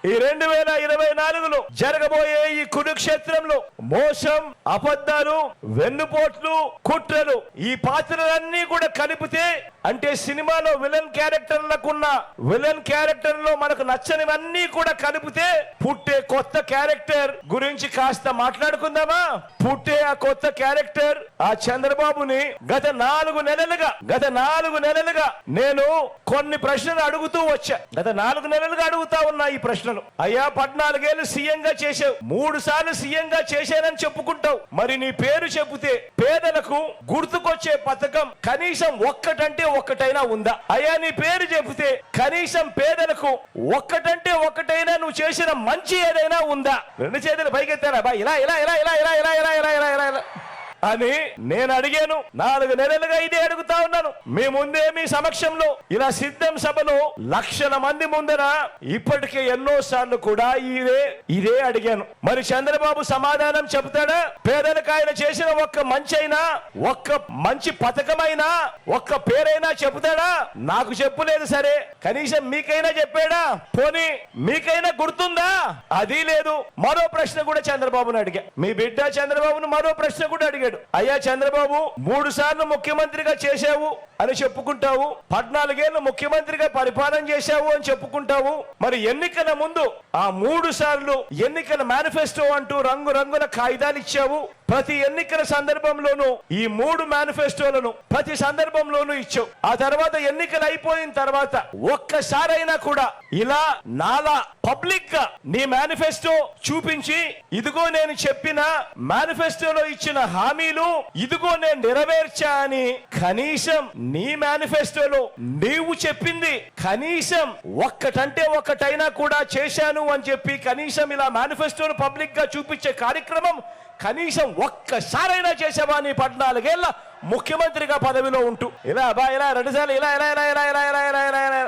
ఈ 2024లో జరగబోయే ఈ కురుక్షేత్రంలో మోసం, అబద్ధాలు, వెన్నుపోట్లు, కుట్రలు, ఈ పాత్రలన్నీ కూడా కలిపితే, అంటే సినిమాలో విలన్ క్యారెక్టర్లకున్న విలన్ క్యారెక్టర్ లో మనకు నచ్చనివన్నీ కూడా కలిపితే పుట్టే కొత్త క్యారెక్టర్ గురించి కాస్త మాట్లాడుకుందామా? పుట్టే ఆ కొత్త క్యారెక్టర్ ఆ చంద్రబాబుని గత 4 నెలలుగా నేను కొన్ని ప్రశ్నలు అడుగుతూ వచ్చా. గత 4 నెలలుగా అడుగుతా ఉన్నా ఈ ప్రశ్నలు. అయ్యా, 14 ఏళ్ళు సీఎం గా చేసావు, 3 సార్లు సీఎం గా చేశానని చెప్పుకుంటావు. మరి నీ పేరు చెబితే పేదలకు గుర్తుకొచ్చే పథకం కనీసం ఒక్కటంటే ఒక్కటైనా ఉందా? అయ్యా, నీ పేరు చెబితే కనీసం పేదలకు ఒక్కటంటే ఒక్కటైనా నువ్వు చేసిన మంచి ఏదైనా ఉందా? 2 చేతులు పైకెత్తారా బా, ఇలా ఇలా ఇలా ఇలా ఇలా ఇలా ఇలా ఇలా ఇలా ఇలా అని నేను అడిగాను. 4 నెలలుగా ఇదే అడుగుతా ఉన్నాను. మీ ముందే, మీ సమక్షంలో ఇలా సిద్ధం సభలో లక్షల మంది ముందర ఇప్పటికే ఎన్నో సార్లు కూడా ఇదే అడిగాను. మరి చంద్రబాబు సమాధానం చెబుతాడా? పేదలకు ఆయన చేసిన ఒక్క మంచి అయినా, ఒక్క మంచి పథకమైనా, ఒక్క పేరైనా చెబుతాడా? నాకు చెప్పులేదు. సరే, కనీసం మీకైనా చెప్పాడా? పోనీ మీకైనా గుర్తుందా? అది లేదు. మరో ప్రశ్న కూడా చంద్రబాబును అడిగా. మీ బిడ్డ చంద్రబాబును మరో ప్రశ్న కూడా అడిగాడు. అయ్యా చంద్రబాబు, 3 సార్లు ముఖ్యమంత్రిగా చేశావు అని చెప్పుకుంటావు, 14 ఏళ్ళు ముఖ్యమంత్రిగా పరిపాలన చేశావు అని చెప్పుకుంటావు. మరి ఎన్నికల ముందు ఆ 3 సార్లు ఎన్నికల మేనిఫెస్టో అంటూ రంగురంగుల కాగితాలు ఇచ్చావు. ప్రతి ఎన్నికల సందర్భంలోనూ ఈ 3 మేనిఫెస్టోలను ప్రతి సందర్భంలోనూ ఇచ్చావు. ఆ తర్వాత ఎన్నికలు అయిపోయిన తర్వాత ఒక్కసారైనా కూడా ఇలా నాలా పబ్లిక్ గా నీ మేనిఫెస్టో చూపించి, ఇదిగో నేను చెప్పిన మేనిఫెస్టోలో ఇచ్చిన హామీలు ఇదిగో నేను నెరవేర్చా అని కనీసం నీ మేనిఫెస్టోలో నీవు చెప్పింది కనీసం ఒక్కటంటే ఒక్కటైనా కూడా చేశాను అని చెప్పి కనీసం ఇలా మేనిఫెస్టోను పబ్లిక్ గా చూపించే కార్యక్రమం కనీసం ఒక్కసారైనా చేసావా? నీ 14 ఏళ్ల ముఖ్యమంత్రిగా పదవిలో ఉంటూ ఇలా 2 సార్లు ఇలా ఇలా ఇలా ఇలా ఇలా ఇలా ఇలా